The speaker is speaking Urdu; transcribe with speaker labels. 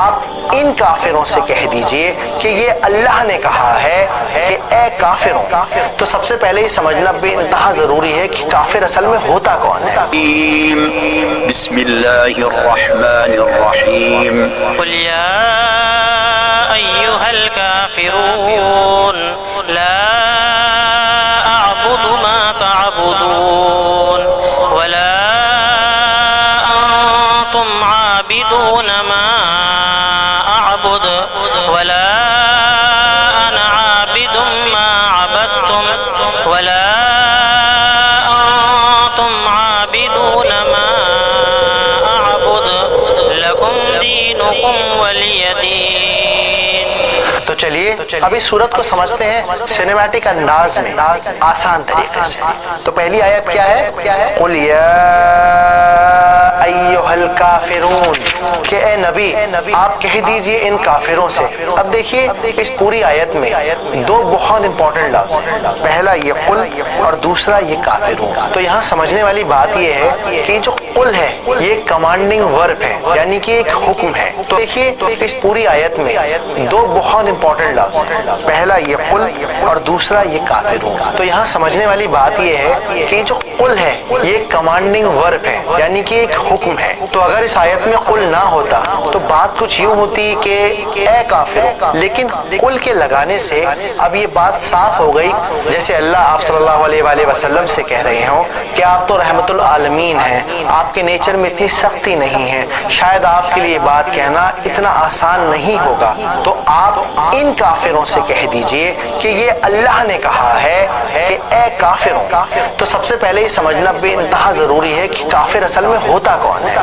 Speaker 1: آپ ان کافروں سے کہہ دیجئے کہ یہ اللہ نے کہا ہے کہ اے کافروں. تو سب سے پہلے یہ سمجھنا بے انتہا ضروری ہے کہ کافر اصل میں ہوتا کون ہے.
Speaker 2: بسم اللہ الرحمن الرحیم
Speaker 3: قل یا ایہا الکافرون لا اعبد ما تعبدون ولا انتم عابدون ما اعبد ولا انا عابد ما عبدتم ولا انتم عابدون ما اعبد لکم دینکم ولی دین.
Speaker 1: تو چلیے اب اس صورت کو سمجھتے ہیں سینیمیٹک انداز میں آسان طریقے سے. تو پہلی آیت کیا ہے؟ قل یا ایھا الکافرون کہ اے نبی آپ کہہ دیجئے ان کافروں سے. اب دیکھیے اس پوری آیت میں دو بہت امپورٹنٹ لفظ ہیں. پہلا یہ قل اور دوسرا یہ کافرون. تو یہاں سمجھنے والی بات یہ ہے کہ جو قل ہے یہ کمانڈنگ ورب ہے، یعنی کہ ایک حکم ہے. تو دیکھیے اس پوری آیت میں دو بہت امپورٹنٹ لفظ ہیں. پہلا یہ قل اور دوسرا یہ کافرون. تو یہاں سمجھنے والی بات یہ ہے کہ جو قل ہے یہ کمانڈنگ ورب ہے، یعنی کہ ایک حکم ہے. تو اگر اس آیت میں قل نہ ہوتا تو بات کچھ یوں ہوتی کہ اے کافر، لیکن قل کے لگانے سے اب یہ بات صاف ہو گئی جیسے اللہ آپ صلی اللہ علیہ وآلہ وسلم سے کہہ رہے ہوں کہ آپ تو رحمت العالمین ہیں، آپ کے نیچر میں اتنی سختی نہیں ہے، شاید آپ کے لیے بات کہنا اتنا آسان نہیں ہوگا. تو آپ ان کافروں سے کہہ دیجئے کہ یہ اللہ نے کہا ہے کہ اے کافروں. تو سب سے پہلے یہ سمجھنا بے انتہا ضروری ہے کہ کافر اصل میں ہوتا کون ہے.